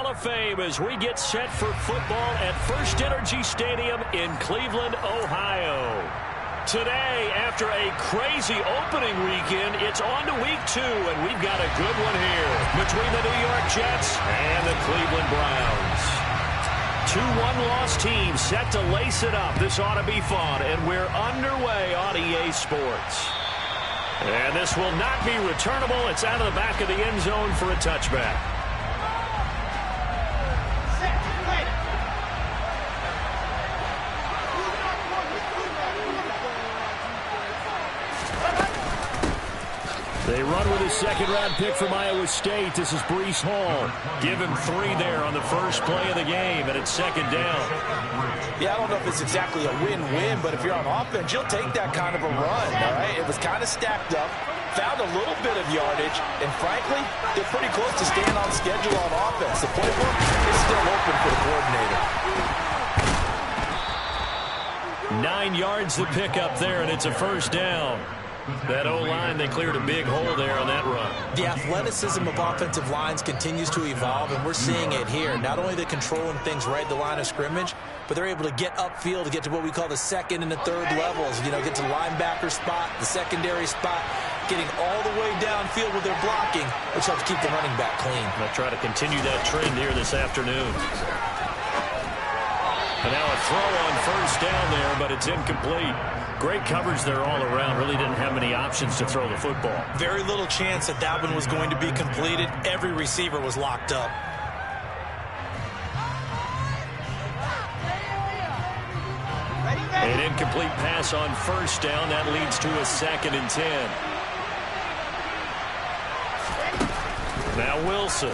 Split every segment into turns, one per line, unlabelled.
of Fame as we get set for football at First Energy Stadium in Cleveland, Ohio. Today, after a crazy opening weekend, it's on to week 2, and we've got a good one here between the New York Jets and the Cleveland Browns. 2 one-loss teams set to lace it up. This ought to be fun, and we're underway on EA Sports. And this will not be returnable. It's out of the back of the end zone for a touchback. They run with a second-round pick from Iowa State. This is Breece Hall. Give him 3 there on the first play of the game, and it's second down.
Yeah, I don't know if it's exactly a win-win, but if you're on offense, you'll take that kind of a run, all right? It was kind of stacked up, found a little bit of yardage, and frankly, they're pretty close to staying on schedule on offense. The playbook is still open for the coordinator.
9 yards to pick up there, and it's a first down. That O-line, they cleared a big hole there on that run.
The athleticism of offensive lines continues to evolve, and we're seeing it here. Not only are they controlling things right at the line of scrimmage, but they're able to get upfield to get to what we call the second and the third levels. You know, get to the linebacker spot, the secondary spot, getting all the way downfield with their blocking, which helps keep the running back clean.
They'll try to continue that trend here this afternoon. And now a throw on first down there, but it's incomplete. Great coverage there all around. Really didn't have many options to throw the football.
Very little chance that that one was going to be completed. Every receiver was locked up.
An incomplete pass on first down. That leads to a 2nd and 10. Now Wilson.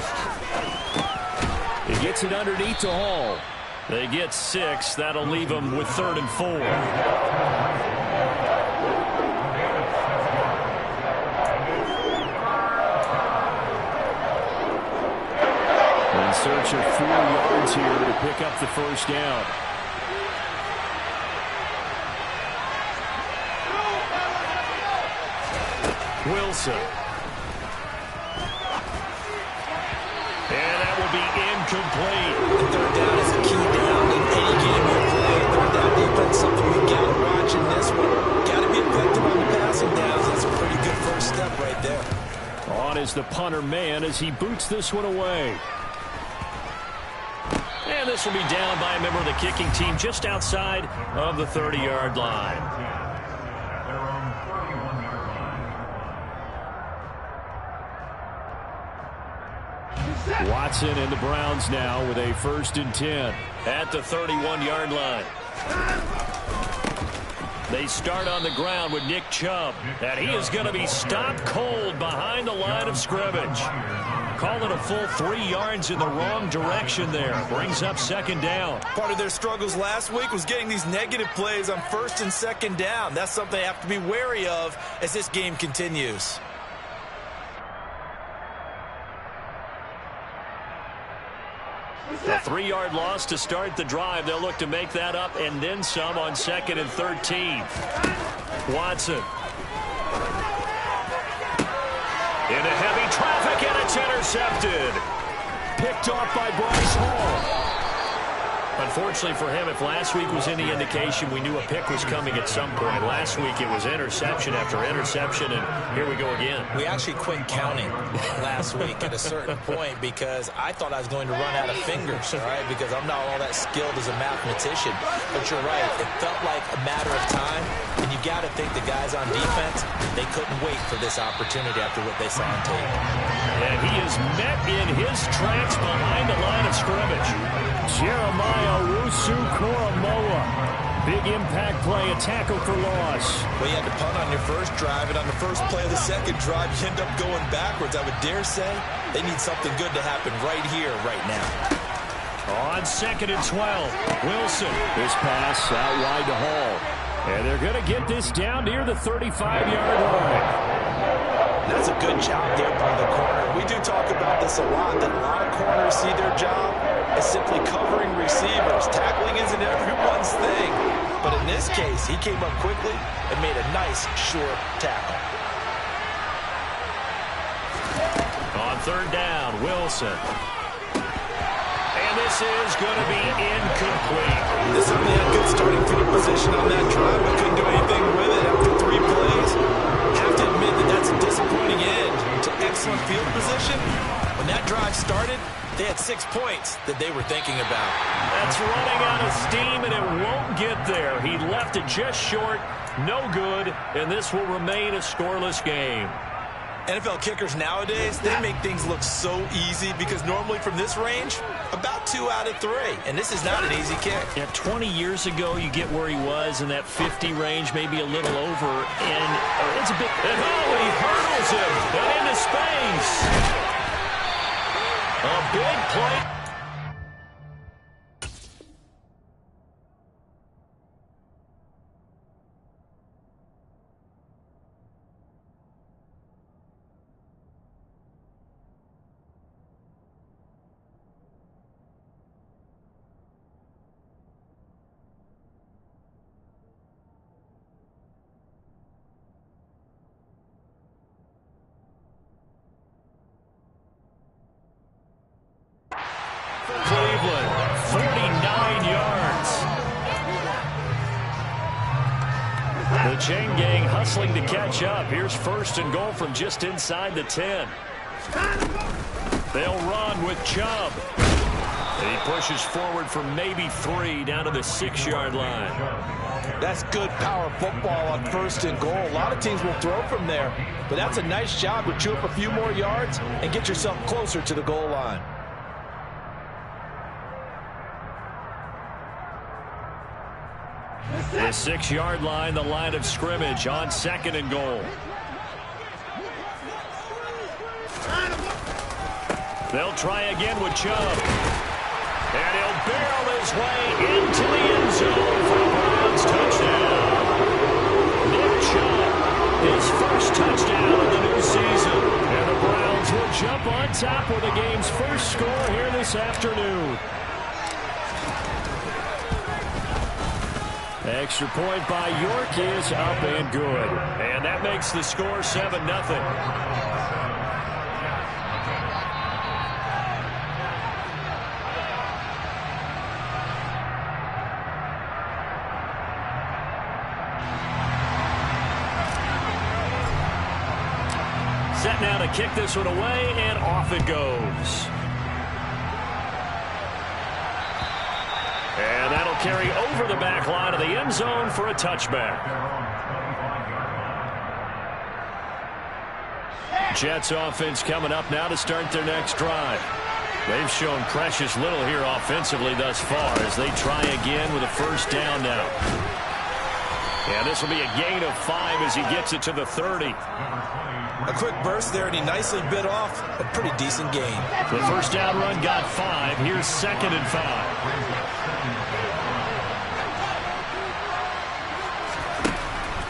He gets it underneath to Hall. They get 6. That'll leave them with 3rd and 4. In search of 4 yards here to pick up the first down. Wilson. And that will be incomplete.
The third down is a key down in any game you play. Third down defense, something we got to watch in this one. Got to be effective on the passing downs. That's a pretty good first step right there.
On is the punter man as he boots this one away. And this will be down by a member of the kicking team just outside of the 30-yard line. Watson and the Browns now with a 1st and 10 at the 31-yard line. They start on the ground with Nick Chubb, and he is going to be stopped cold behind the line of scrimmage. Call it a full 3 yards in the wrong direction there. Brings up 2nd down.
Part of their struggles last week was getting these negative plays on 1st and 2nd down. That's something they have to be wary of as this game continues.
A 3-yard loss to start the drive. They'll look to make that up and then some on 2nd and 13. Watson. Into heavy traffic, and it's intercepted. Picked off by Breece Hall. Unfortunately for him, if last week was any indication, we knew a pick was coming at some point. Last week it was interception after interception, and here we go again.
We actually quit counting last week at a certain point because I thought I was going to run out of fingers, all right, because I'm not all that skilled as a mathematician. But you're right, it felt like a matter of time, and you got to think the guys on defense, they couldn't wait for this opportunity after what they saw on tape.
And he is met in his tracks behind the line of scrimmage. Jeremiah Owusu-Koramoah. Big impact play, a tackle for loss.
Well, you had to punt on your first drive, and on the first play of the second drive, you end up going backwards. I would dare say they need something good to happen right here, right now.
On 2nd and 12, Wilson. This pass out wide to Hall. And they're going to get this down near the 35-yard line.
That's a good job there by the corner. We do talk about this a lot, that a lot of corners see their job as simply covering receivers. Tackling isn't everyone's thing. But in this case, he came up quickly and made a nice, short tackle.
On 3rd down, Wilson. this is going to be incomplete.
They certainly had good starting field position on that drive, but couldn't do anything with it after 3 plays. Have to admit that that's a disappointing end to excellent field position. When that drive started, they had 6 points that they were thinking about.
That's running out of steam, and it won't get there. He left it just short, no good, and this will remain a scoreless game.
NFL kickers nowadays, they make things look so easy because normally from this range, about 2 out of 3. And this is not an easy kick.
Yeah, 20 years ago, you get where he was in that 50 range, maybe a little over. And it's a bit... And he hurdles him and into space. A big play. Cleveland, 49 yards. The chain gang hustling to catch up. Here's 1st and goal from just inside the 10. They'll run with Chubb. He pushes forward for maybe 3 down to the 6-yard line.
That's good power football on 1st and goal. A lot of teams will throw from there, but that's a nice job to chew up a few more yards and get yourself closer to the goal line.
The 6-yard line, the line of scrimmage on 2nd and goal. They'll try again with Chubb. And he'll barrel his way into the end zone for a Browns touchdown. Nick Chubb, his first touchdown of the new season. And the Browns will jump on top with the game's first score here this afternoon. Extra point by York is up and good. And that makes the score 7-0. Set now to kick this one away, and off it goes. And that'll carry over the back line of the end zone for a touchback. Jets offense coming up now to start their next drive. They've shown precious little here offensively thus far as they try again with a 1st down now. And this will be a gain of 5 as he gets it to the 30.
A quick burst there, and he nicely bit off a pretty decent gain.
The 1st down run got 5. Here's 2nd and 5.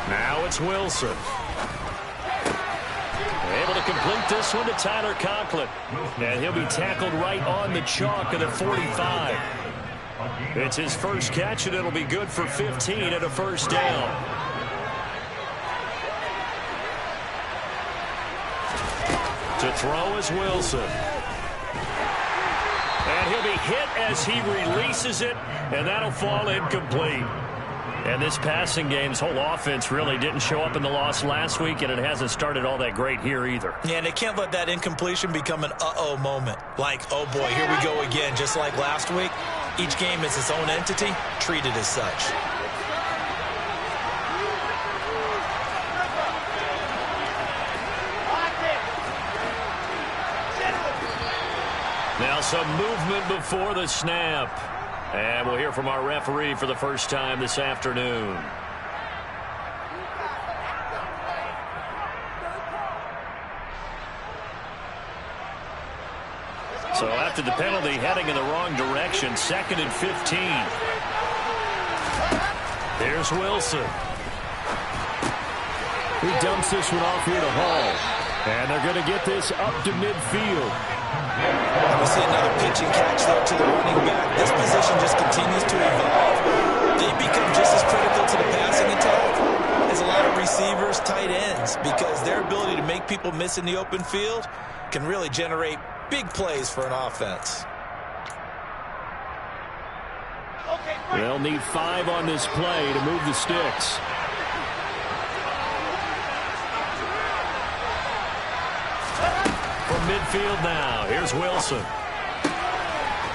Now it's Wilson. Able to complete this one to Tyler Conklin. And he'll be tackled right on the chalk of the 45. It's his first catch, and it'll be good for 15 and a 1st down. To throw is Wilson. And he'll be hit as he releases it, and that'll fall incomplete. And this passing game's whole offense really didn't show up in the loss last week, and it hasn't started all that great here either.
Yeah, and they can't let that incompletion become an uh-oh moment. Like, oh boy, here we go again, just like last week. Each game is its own entity, treated as such.
Now some movement before the snap. And we'll hear from our referee for the first time this afternoon. So after the penalty, heading in the wrong direction, 2nd and 15. Here's Wilson. He dumps this one off here to Hall. And they're going to get this up to midfield.
And we see another pitching catch there to the running back. This position just continues to evolve. They become just as critical to the passing attack as a lot of receivers, tight ends, because their ability to make people miss in the open field can really generate big plays for an offense.
They'll need 5 on this play to move the sticks. From midfield now, here's Wilson.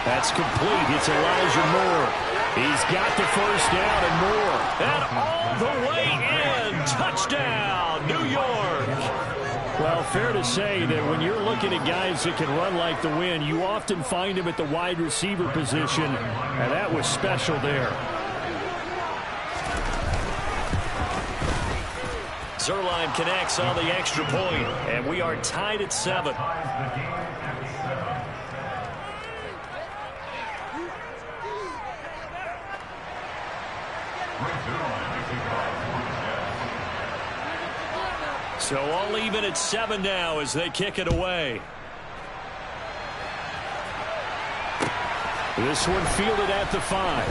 That's complete. It's Elijah Moore. He's got the first down and more. And all the way in. Touchdown, New York. Well, fair to say that when you're looking at guys that can run like the wind, you often find them at the wide receiver position, and that was special there. Zuerlein connects on the extra point, and we are tied at 7. So all even at 7 now as they kick it away. This one fielded at the 5.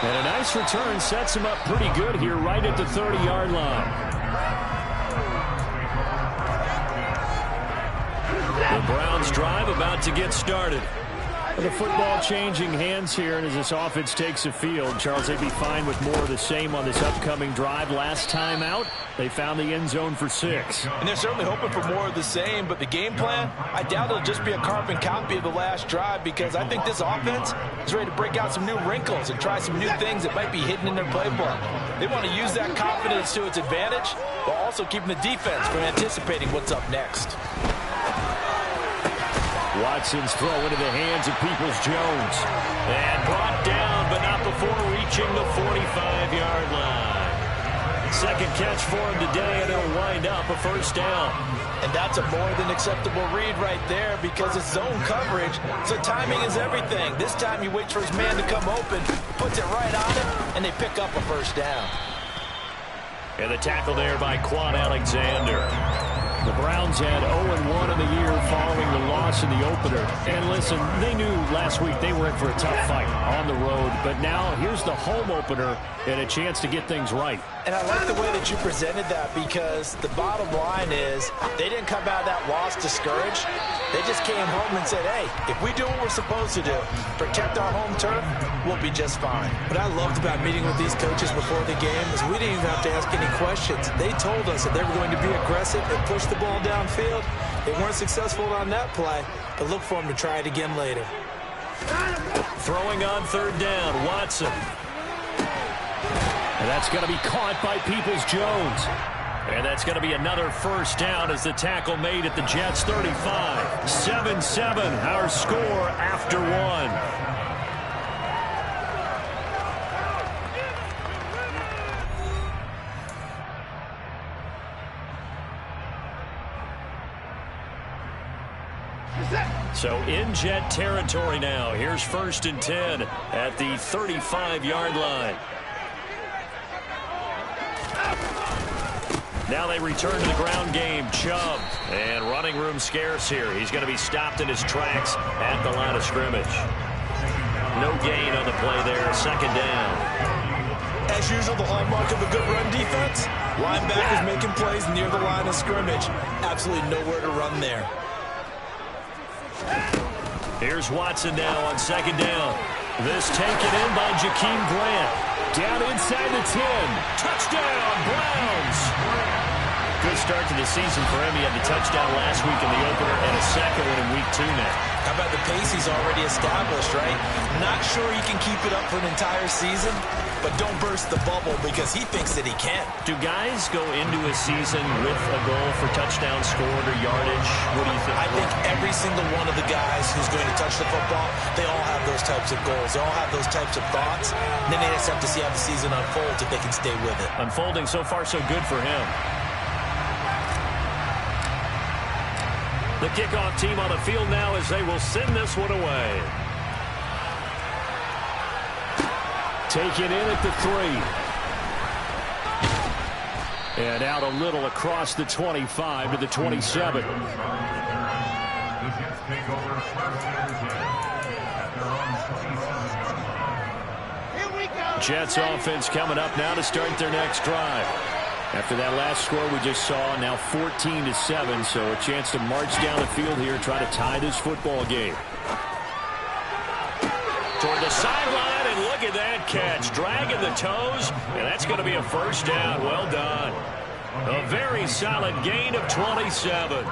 And a nice return sets him up pretty good here right at the 30-yard line. The Browns drive about to get started. The football changing hands here, and as this offense takes the field, Charles, they'd be fine with more of the same on this upcoming drive. Last time out, they found the end zone for 6.
And they're certainly hoping for more of the same, but the game plan, I doubt it'll just be a carbon copy of the last drive, because I think this offense is ready to break out some new wrinkles and try some new things that might be hidden in their playbook. They want to use that confidence to its advantage, while also keeping the defense from anticipating what's up next.
Watson's throw into the hands of Peoples-Jones. And brought down, but not before reaching the 45-yard line. Second catch for him today, and it'll wind up a first down. And that's a more than acceptable read right there, because it's zone coverage, so timing is everything. This time he waits for his man to come open, puts it right on him, and they pick up a first down. And the tackle there by Quan Alexander. The Browns had 0-1 in the year following the loss in the opener. And listen, they knew last week they were in for a tough fight on the road. But now here's the home opener and a chance to get things right.
And I like the way that you presented that, because the bottom line is they didn't come out of that loss discouraged. They just came home and said, hey, if we do what we're supposed to do, protect our home turf, we'll be just fine. What I loved about meeting with these coaches before the game is we didn't even have to ask any questions. They told us that they were going to be aggressive and push the ball downfield. They weren't successful on that play, but look for them to try it again later.
Throwing on third down, Watson. And that's going to be caught by Peoples-Jones. And that's going to be another first down as the tackle made at the Jets' 35. 7-7, our score after 1. So in Jet territory now. Here's 1st and 10 at the 35-yard line. Now they return to the ground game. Chubb, and running room scarce here. He's going to be stopped in his tracks at the line of scrimmage. No gain on the play there. 2nd down.
As usual, the hallmark of a good run defense, linebackers making plays near the line of scrimmage. Absolutely nowhere to run there.
Here's Watson now on 2nd down. This taken in by Jakeem Grant. Down inside the 10. Touchdown, Browns. Good start to the season for him. He had the touchdown last week in the opener and a second one in week 2 now.
How about the pace he's already established, right? Not sure he can keep it up for an entire season, but don't burst the bubble because he thinks that he can.
Do guys go into a season with a goal for touchdown scored or yardage? What do you think?
I think every single one of the guys who's going to touch the football, they all have those types of goals. They all have those types of thoughts. And then they just have to see how the season unfolds if they can stay with it.
Unfolding so far so good for him. The kickoff team on the field now as they will send this one away. Take it in at the 3. And out a little across the 25 to the 27. Jets offense coming up now to start their next drive. After that last score we just saw, now 14-7, so a chance to march down the field here, try to tie this football game. toward the sideline, and look at that catch. Dragging the toes, and that's going to be a first down. Well done. A very solid gain of 27.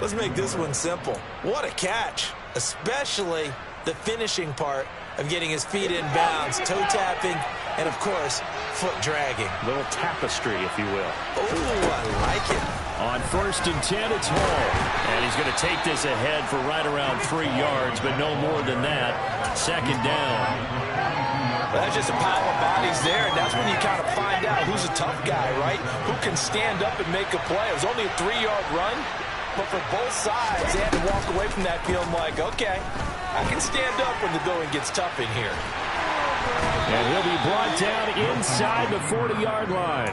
Let's make this one simple. What a catch, especially the finishing part of getting his feet in bounds, toe tapping, and of course, foot dragging.
Little tapestry, if you will.
Oh, I like it.
On 1st and 10, it's Hall. And he's going to take this ahead for right around 3 yards, but no more than that. 2nd down.
That's just a pile of bodies there, and that's when you kind of find out who's a tough guy, right? Who can stand up and make a play. It was only a 3-yard run, but for both sides, they had to walk away from that feeling like, okay, I can stand up when the going gets tough in here.
And he'll be brought down inside the 40-yard line.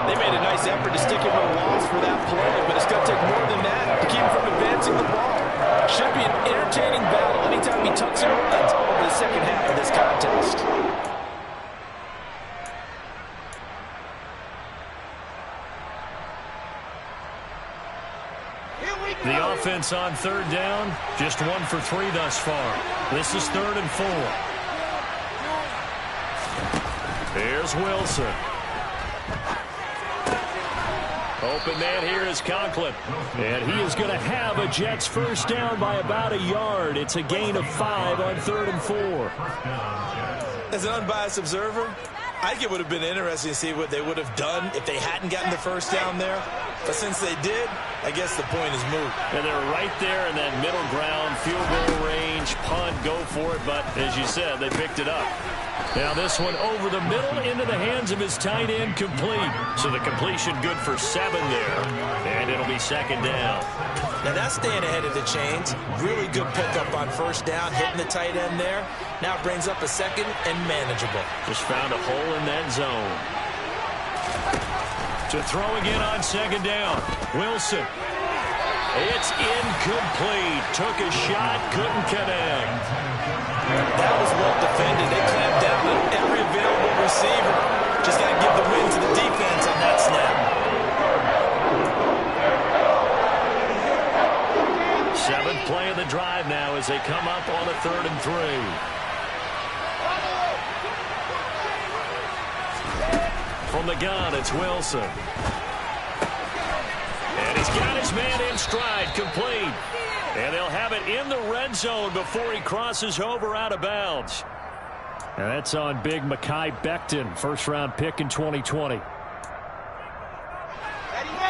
They made a nice effort to stick him with a loss for that play, but it's going to take more than that to keep him from advancing the ball. Should be an entertaining battle anytime he tucks and runs over the second half of this contest.
The offense on 3rd down, just 1 for 3 thus far. This is 3rd and 4. Here's Wilson. Open man here is Conklin. And he is going to have a Jets first down by about a yard. It's a gain of 5 on 3rd and 4.
As an unbiased observer, I think it would have been interesting to see what they would have done if they hadn't gotten the first down there. But since they did, I guess the point is moot.
And they're right there in that middle ground, field goal range, punt, go for it. But as you said, they picked it up. Now this one over the middle into the hands of his tight end, complete. So the completion good for 7 there. And it'll be 2nd down.
Now that's staying ahead of the chains. Really good pickup on 1st down, hitting the tight end there. Now it brings up a 2nd and manageable.
Just found a hole in that zone. To throw again on 2nd down. Wilson. It's incomplete. Took a shot, couldn't connect.
That was well defended. They clamped down on every available receiver. Just got to give the win to the defense on that snap.
7th play of the drive now as they come up on a 3rd and 3. From the gun, it's Wilson. And he's got his man in stride, complete. And they'll have it in the red zone before he crosses over out of bounds. And that's on big Mekhi Becton, 1st-round pick in 2020.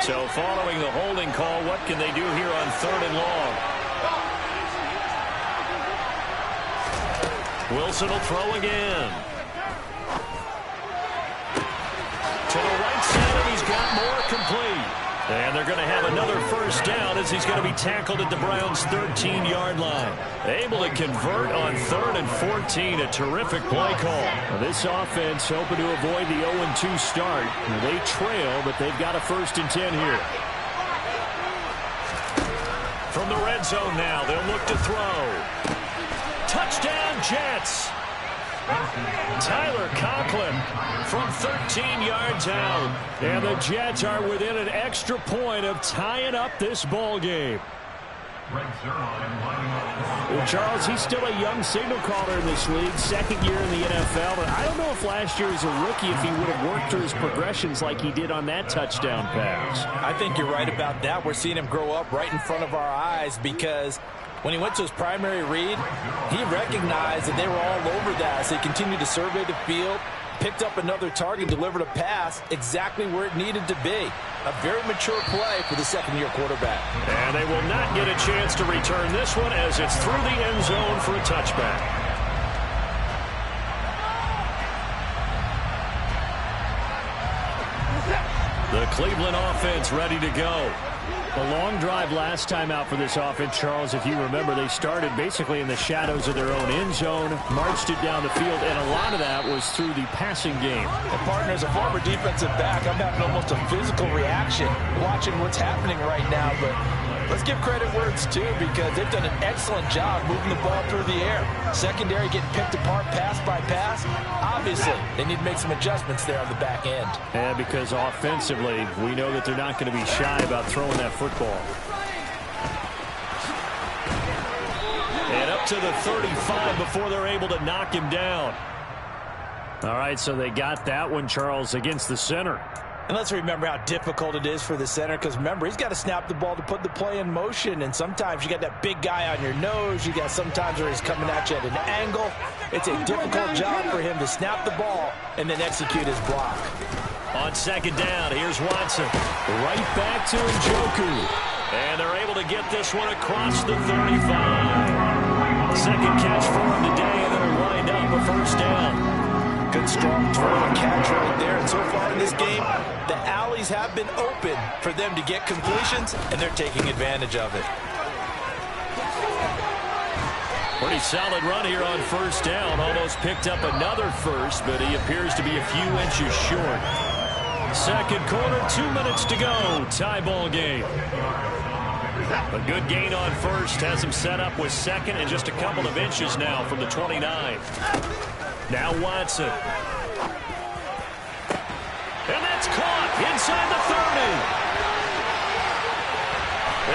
So following the holding call, what can they do here on 3rd and long? Wilson will throw again. To the right side, and he's got more, complete. And they're going to have another first down as he's going to be tackled at the Browns' 13-yard line. Able to convert on 3rd and 14, a terrific play call. Now this offense hoping to avoid the 0-2 start. They trail, but they've got a 1st and 10 here. From the red zone now, they'll look to throw. Touchdown, Jets! Tyler Conklin from 13 yards out. And the Jets are within an extra point of tying up this ball game. Well, Charles, he's still a young signal caller in this league, 2nd year in the NFL. But I don't know if last year as a rookie, if he would have worked through his progressions like he did on that touchdown pass.
I think you're right about that. We're seeing him grow up right in front of our eyes because when he went to his primary read, he recognized that they were all over that. So he continued to survey the field, picked up another target, delivered a pass exactly where it needed to be. A very mature play for the 2nd-year quarterback.
And they will not get a chance to return this one as it's through the end zone for a touchback. The Cleveland offense ready to go. A long drive last time out for this offense, Charles. If you remember, they started basically in the shadows of their own end zone, marched it down the field, and a lot of that was through the passing game.
And partner, as a former defensive back, I'm having almost a physical reaction watching what's happening right now. But let's give credit where it's due because they've done an excellent job moving the ball through the air. Secondary getting picked apart pass by pass. Obviously, they need to make some adjustments there on the back end.
And because offensively, we know that they're not going to be shy about throwing that football. And up to the 35 before they're able to knock him down. All right, so they got that one, Charles, against the center.
And let's remember how difficult it is for the center, because remember, he's got to snap the ball to put the play in motion, and sometimes you got that big guy on your nose. You got sometimes where he's coming at you at an angle. It's a difficult job for him to snap the ball and then execute his block.
On second down, here's Watson. Right back to Njoku. And they're able to get this one across the 35. Second catch for him today, and it'll wind up a first down.
Good, strong throw and catch right there. And so far in this game, the alleys have been open for them to get completions, and they're taking advantage of it.
Pretty solid run here on first down. Almost picked up another first, but he appears to be a few inches short. Second quarter, 2 minutes to go. Tie ball game. A good gain on first has him set up with second and just a couple of inches now from the 29. Now Watson. And that's caught inside the 30.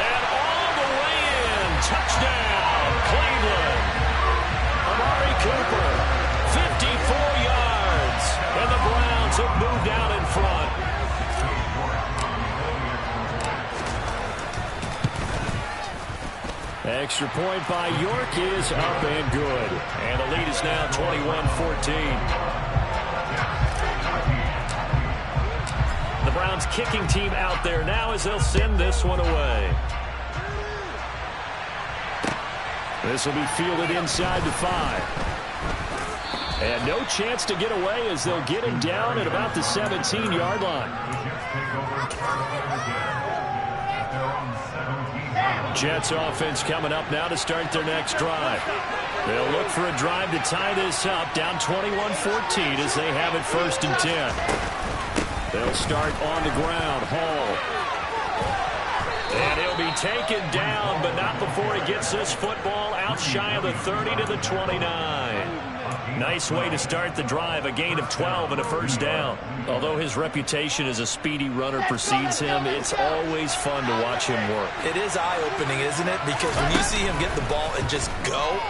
And all the way in. Touchdown, Cleveland. Amari Cooper, 54 yards. And the Browns have moved out in front. Extra point by York is up and good. And the lead is now 21-14. The Browns kicking team out there now as they'll send this one away. This will be fielded inside the 5. And no chance to get away as they'll get him down at about the 17-yard line. Jets offense coming up now to start their next drive. They'll look for a drive to tie this up, down 21-14 as they have it 1st and 10. They'll start on the ground. Hall. And he'll be taken down, but not before he gets this football out shy of the 30 to the 29. Nice way to start the drive, a gain of 12 and a first down. Although his reputation as a speedy runner precedes him, it's always fun to watch him work.
It is eye-opening, isn't it? Because when you see him get the ball and just go,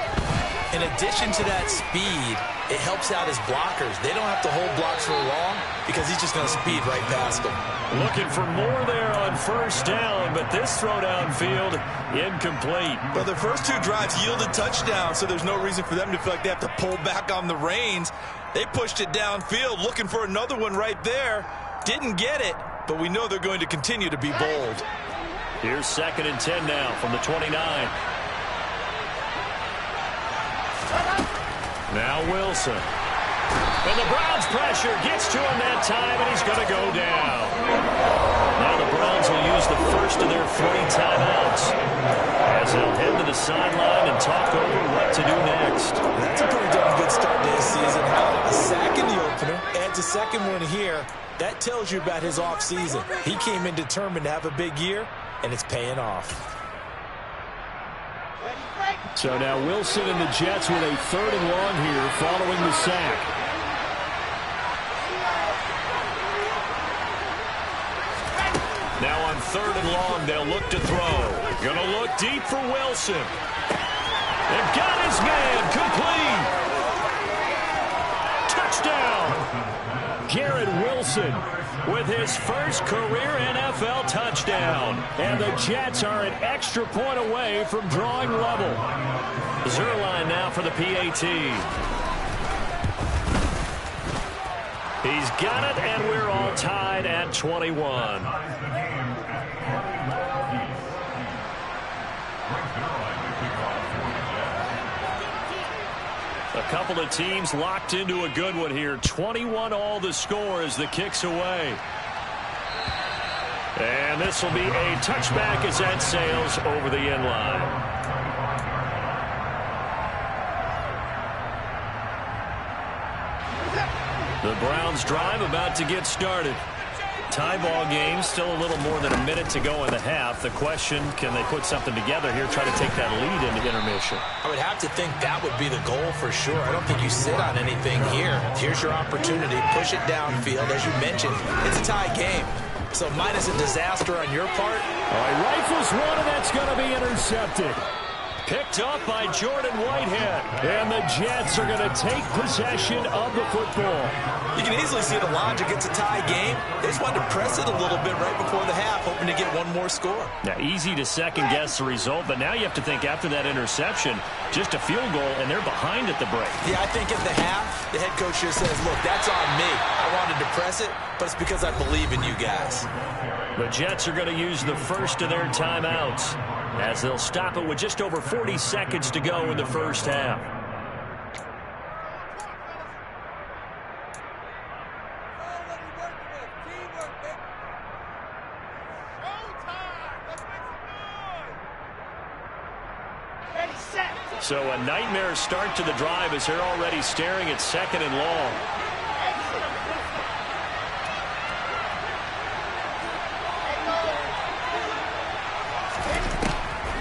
in addition to that speed, it helps out his blockers. They don't have to hold blocks for long because he's just going to speed right past them.
Looking for more there on first down, but this throw downfield incomplete.
Well, their first 2 drives yielded touchdowns, so there's no reason for them to feel like they have to pull back on the reins. They pushed it downfield, looking for another one right there. Didn't get it, but we know they're going to continue to be bold.
Here's 2nd and 10 now from the 29. Now Wilson. And the Browns pressure gets to him that time, and he's going to go down. Now the Browns will use the first of their 3 timeouts as they'll head to the sideline and talk over what to do next.
That's a pretty darn good start to his season. A sack in the opener, adds a second one here. That tells you about his offseason. He came in determined to have a big year, and it's paying off.
So now Wilson and the Jets with a 3rd and long here following the sack. Now on 3rd and long, they'll look to throw. Gonna look deep for Wilson. They've got his man complete. Touchdown. Garrett Wilson with his first career NFL touchdown. And the Jets are an extra point away from drawing level. Zuerlein now for the PAT. He's got it, and we're all tied at 21. A couple of teams locked into a good one here. 21 all the score as the kick's away. And this will be a touchback as that sails over the end line. The Browns drive about to get started. Tie ball game, still a little more than a minute to go in the half. The question, can they put something together here, try to take that lead into intermission?
I would have to think that would be the goal for sure. I don't think you sit on anything here. Here's your opportunity. Push it downfield. As you mentioned, it's a tie game. So minus a disaster on your part.
All right, rifles one, and that's going to be intercepted. Picked up by Jordan Whitehead. And the Jets are going to take possession of the football.
You can easily see the logic. It's a tie game. They just wanted to press it a little bit right before the half, hoping to get one more score.
Now, easy to second-guess the result, but now you have to think after that interception, just a field goal, and they're behind at the break.
Yeah, I think at the half, the head coach just says, look, that's on me. I wanted to press it, but it's because I believe in you guys.
The Jets are going to use the first of their timeouts as they'll stop it with just over 40 seconds to go in the first half. So a nightmare start to the drive as they're already staring at 2nd and long.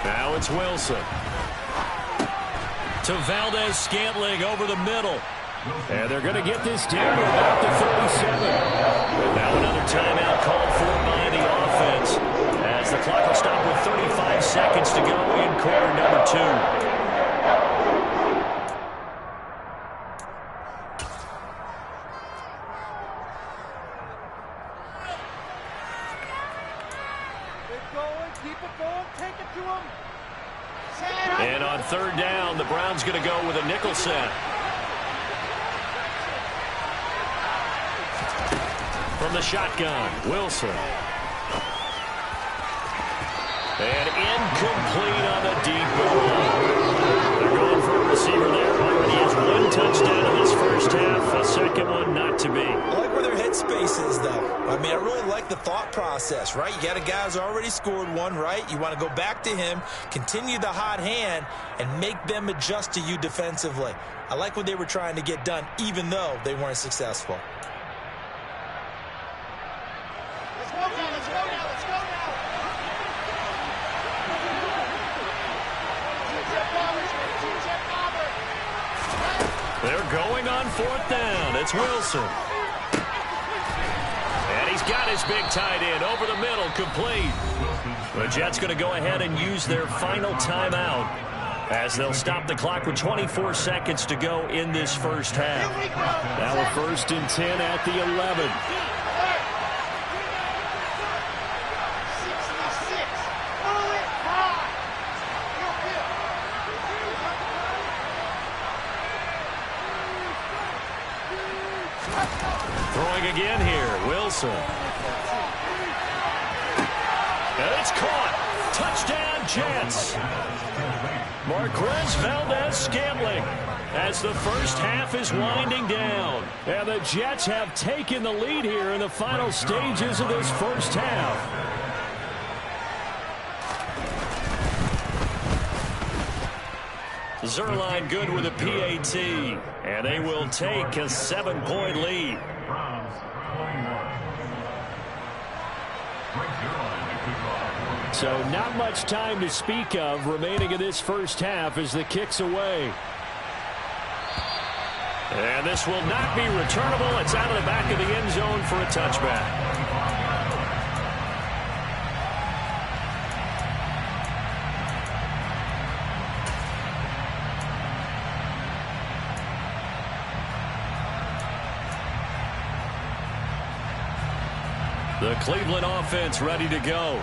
Now it's Wilson. To Valdez-Scantling over the middle. And they're going to get this down to about the 37. Now another timeout called for by the offense as the clock will stop with 35 seconds to go in quarter number 2. And on 3rd down, the Browns going to go with a nickel set. From the shotgun, Wilson. And incomplete on the deep ball. They're going for a receiver there. Already has 1 touchdown in this first half. A second one not to be.
I like where their headspace is, though. I mean, I really like the thought process, right? You got a guy who's already scored one, right? You want to go back to him, continue the hot hand, and make them adjust to you defensively. I like what they were trying to get done, even though they weren't successful.
Let's go now, let's go now, let's go now.
They're going on 4th down. It's Wilson. And he's got his big tight end over the middle, complete. The Jets going to go ahead and use their final timeout as they'll stop the clock with 24 seconds to go in this first half. Now we're 1st and 10 at the 11. Throwing again here, Wilson. And it's caught. Touchdown, Jets. Marquez Valdez-Scantling as the first half is winding down. And the Jets have taken the lead here in the final stages of this first half. Zuerlein good with a PAT, and they will take a 7-point lead. So not much time to speak of remaining in this first half as the kick's away. And this will not be returnable. It's out of the back of the end zone for a touchback. The Cleveland offense ready to go.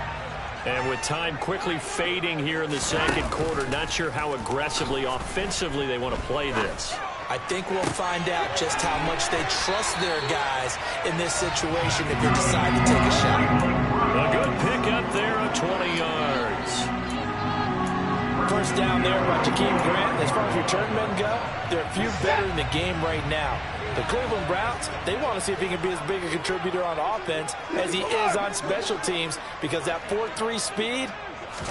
And with time quickly fading here in the second quarter, not sure how aggressively, offensively they want to play this.
I think we'll find out just how much they trust their guys in this situation if they decide to take a shot.
A good pickup there of 20 yards.
First down there by Jakeem Grant. As far as return men go, there are a few better in the game right now. The Cleveland Browns, they want to see if he can be as big a contributor on offense as he is on special teams, because that 4-3 speed,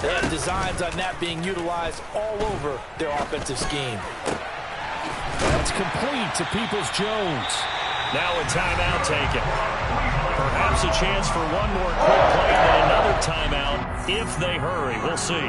they have designs on that being utilized all over their offensive scheme.
That's complete to Peoples-Jones. Now a timeout taken. Perhaps a chance for one more quick play and then another timeout if they hurry. We'll see.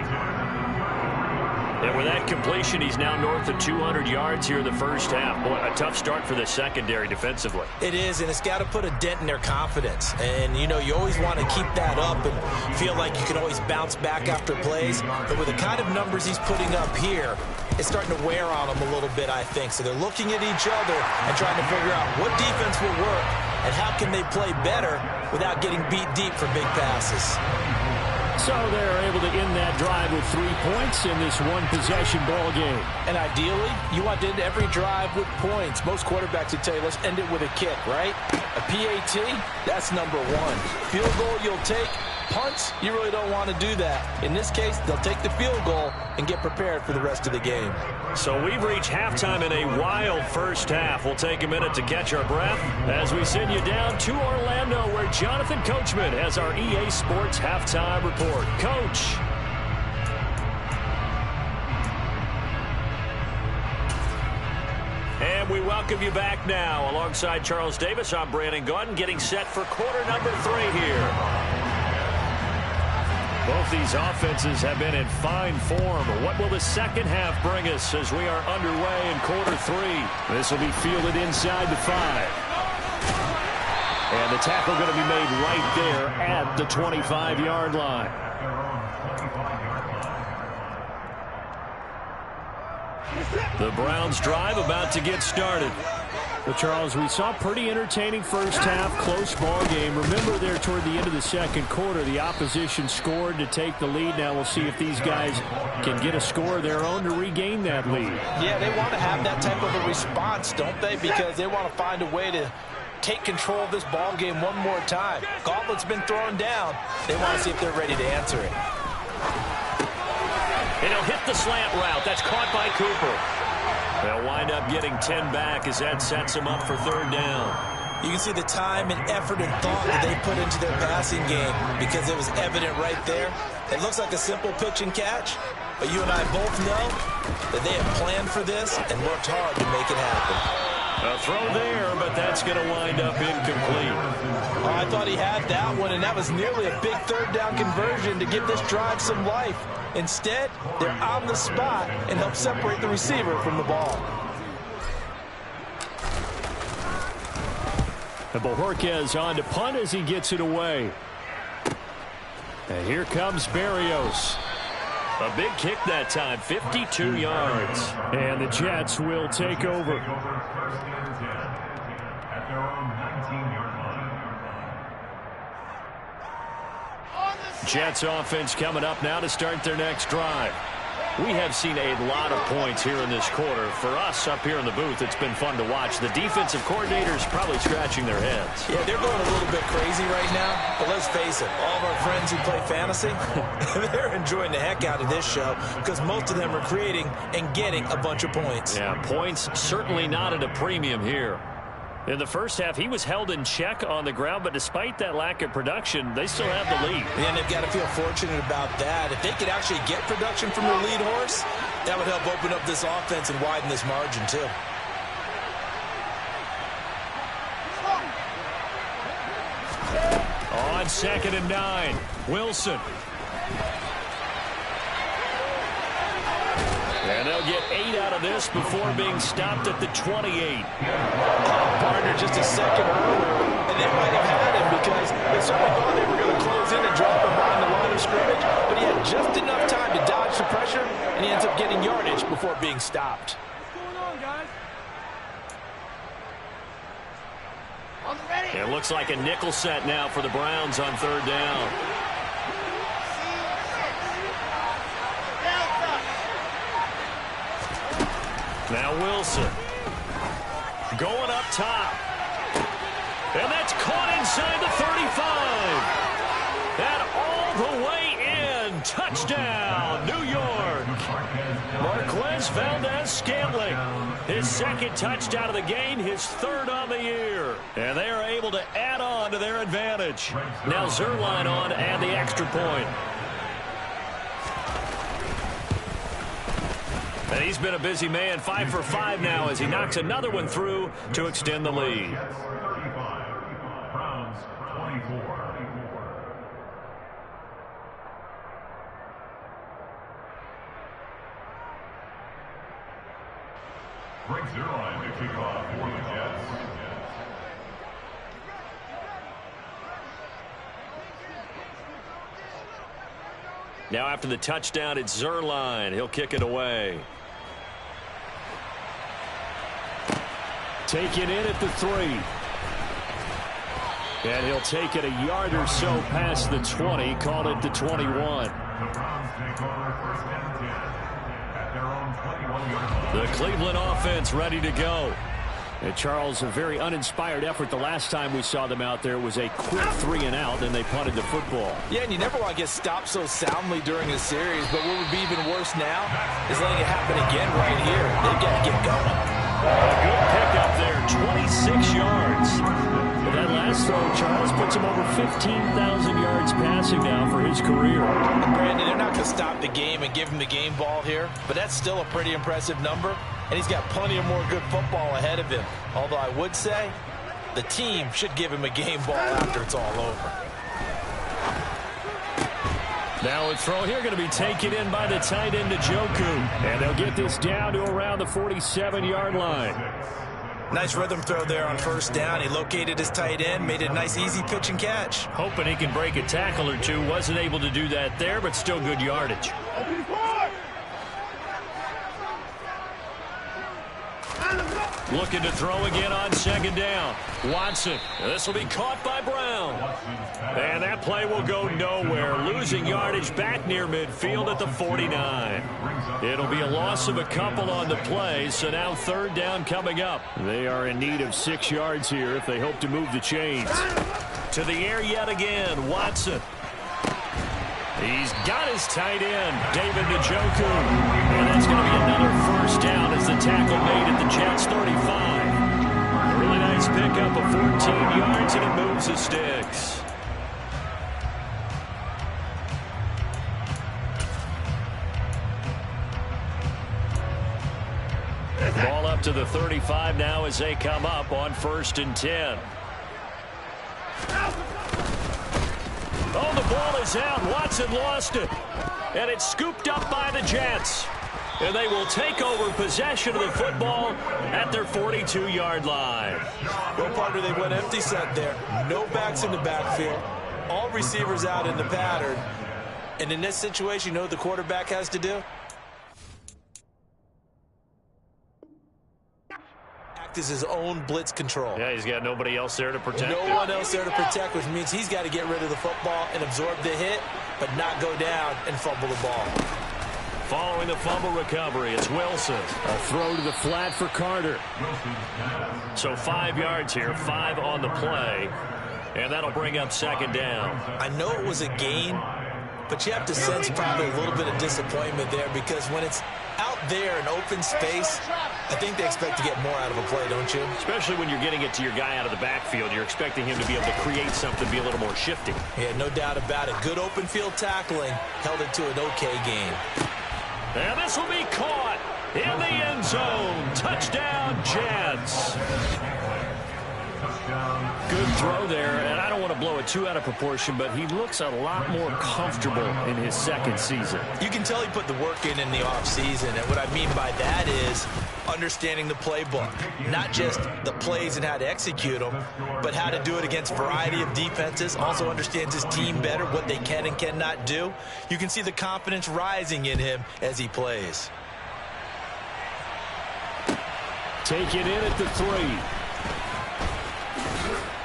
And with that completion, he's now north of 200 yards here in the first half. Boy, a tough start for the secondary defensively.
It is, and it's got to put a dent in their confidence. And, you know, you always want to keep that up and feel like you can always bounce back after plays. But with the kind of numbers he's putting up here, it's starting to wear on them a little bit, I think. So they're looking at each other and trying to figure out what defense will work and how can they play better without getting beat deep for big passes.
So they're able to end that drive with 3 points in this one-possession ball game.
And ideally, you want to end every drive with points. Most quarterbacks would tell you, let's end it with a kick, right? A PAT, that's number one. Field goal you'll take. Punts, you really don't want to do that. In this case, they'll take the field goal and get prepared for the rest of the game.
So we've reached halftime in a wild first half. We'll take a minute to catch our breath as we send you down to Orlando, where Jonathan Coachman has our EA Sports halftime report. Coach. And we welcome you back now. Alongside Charles Davis, I'm Brandon Gaudin, getting set for quarter number 3 here. Both these offenses have been in fine form. What will the second half bring us as we are underway in quarter 3?
This will be fielded inside the 5.
And the tackle going to be made right there at the 25-yard line. The Browns drive about to get started.
Well, Charles, we saw pretty entertaining first half, close ball game. Remember there toward the end of the second quarter, the opposition scored to take the lead. Now we'll see if these guys can get a score of their own to regain that lead.
Yeah, they want to have that type of a response, don't they? Because they want to find a way to take control of this ball game one more time. Gauntlet's been thrown down. They want to see if they're ready to answer it.
And he'll hit the slant route. That's caught by Cooper. They'll wind up getting 10 back as that sets them up for third down.
You can see the time and effort and thought that they put into their passing game because it was evident right there. It looks like a simple pitch and catch, but you and I both know that they have planned for this and worked hard to make it happen.
A throw there, but that's going to wind up incomplete.
Oh, I thought he had that one, and that was nearly a big third down conversion to give this drive some life. Instead, they're on the spot and help separate the receiver from the ball.
And Bojorquez on to punt as he gets it away. And here comes Berrios.
A big kick that time, 52 yards.
And the Jets will take over.
Jets offense coming up now to start their next drive. We have seen a lot of points here in this quarter. For us up here in the booth, it's been fun to watch. The defensive coordinators probably scratching their heads.
Yeah, they're going a little bit crazy right now. But let's face it, all of our friends who play fantasy, they're enjoying the heck out of this show because most of them are creating and getting a bunch of points.
Yeah, points certainly not at a premium here. In the first half, he was held in check on the ground, but despite that lack of production, they still have the lead.
And they've got to feel fortunate about that. If they could actually get production from their lead horse, that would help open up this offense and widen this margin, too.
On 2nd and 9, Wilson. And they'll get 8 out of this before being stopped at the 28.
Partner just a second earlier, and they might have had him because they certainly thought they were going to close in and drop him behind the line of scrimmage, but he had just enough time to dodge the pressure, and he ends up getting yardage before being stopped.
What's going on, guys?
It looks like a nickel set now for the Browns on third down. Now Wilson going up top. And that's caught inside the 35. And all the way in. Touchdown, New York. Marquez Valdez-Scantling. His second touchdown of the game, his third on the year. And they are able to add on to their advantage. Now Zuerlein on and the extra point. And he's been a busy man, 5 for 5 now as he knocks another one through to extend the lead.
Greg Zuerlein to kick off for the Jets.
Now after the touchdown, it's Zuerlein. He'll kick it away.
Take it in at the 3. And he'll take it a yard or so past the 20. Call it the 21.
The Browns take over first and 10 at their own 21-yard line.
The Cleveland offense ready to go.
And Charles, a very uninspired effort. The last time we saw them out there was a quick 3-and-out, and they punted the football.
Yeah, and you never want to get stopped so soundly during a series, but what would be even worse now is letting it happen again right here. They've got to get going.
A good pickup there, 26 yards. But that last throw, Charles, puts him over 15,000 yards passing now for his career.
Brandon, they're not going to stop the game and give him the game ball here, but that's still a pretty impressive number, and he's got plenty of more good football ahead of him. Although I would say the team should give him a game ball after it's all over.
Now a throw here going to be taken in by the tight end Njoku. And they'll get this down to around the 47-yard line.
Nice rhythm throw there on first down. He located his tight end, made it a nice easy pitch and catch.
Hoping he can break a tackle or two. Wasn't able to do that there, but still good yardage. Looking to throw again on second down. Watson. This will be caught by Brown. And that play will go nowhere. Losing yardage back near midfield at the 49. It'll be a loss of a couple on the play, so now third down coming up.
They are in need of 6 yards here if they hope to move the chains.
To the air yet again. Watson. He's got his tight end, David Njoku. And that's going to be another first down as the tackle made at the Jets' 35. A really nice pickup of 14 yards, and it moves the sticks. Ball up to the 35 now as they come up on 1st and 10. Oh, the ball is out. Watson lost it. And it's scooped up by the Jets. And they will take over possession of the football at their 42-yard line.
Well, partner, they went empty set there. No backs in the backfield. All receivers out in the pattern. And in this situation, you know what the quarterback has to do? Act as his own blitz control.
Yeah, he's got nobody else there to protect
No
him.
one else there to protect, which means he's got to get rid of the football and absorb the hit, but not go down and fumble the ball.
Following the fumble recovery, it's Wilson.
A throw to the flat for Carter.
So 5 yards here, 5 on the play. And that'll bring up second down.
I know it was a gain, but you have to sense probably a little bit of disappointment there because when it's out there in open space, I think they expect to get more out of a play, don't you?
Especially when you're getting it to your guy out of the backfield. You're expecting him to be able to create something, be a little more shifty.
Yeah, no doubt about it. Good open field tackling held it to an okay game.
And this will be caught in the end zone. Touchdown, Jets. Good throw there, and I don't want to blow it too out of proportion, but he looks a lot more comfortable in his second season.
You can tell he put the work in the offseason, and what I mean by that is understanding the playbook. Not just the plays and how to execute them, but how to do it against a variety of defenses. Also understands his team better, what they can and cannot do. You can see the confidence rising in him as he plays.
Take it in at the 3.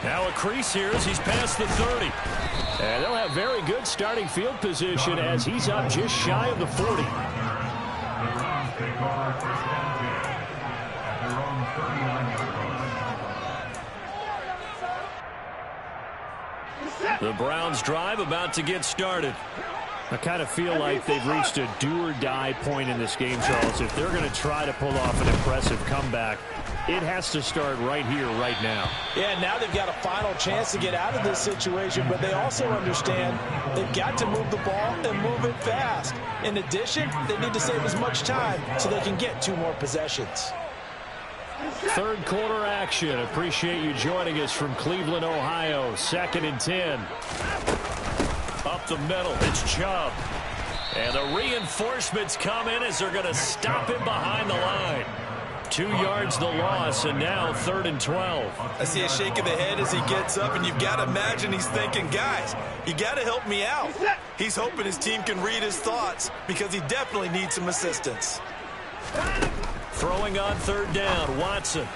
Now a crease here as he's past the 30.
And they'll have very good starting field position as he's up just shy of the 40.
The Browns drive about to get started.
I kind of feel like they've reached a do-or-die point in this game, Charles. If they're going to try to pull off an impressive comeback, it has to start right here, right now.
Yeah, now they've got a final chance to get out of this situation, but they also understand they've got to move the ball and move it fast. In addition, they need to save as much time so they can get 2 more possessions.
Third quarter action. Appreciate you joining us from Cleveland, Ohio. 2nd and 10.
Up the middle, it's Chubb. And the reinforcements come in as they're going to stop him behind the line.
2 yards the loss, and now 3rd and 12.
I see a shake of the head as he gets up, and you've got to imagine he's thinking, guys, you got to help me out. He's hoping his team can read his thoughts because he definitely needs some assistance.
Throwing on 3rd down, Watson.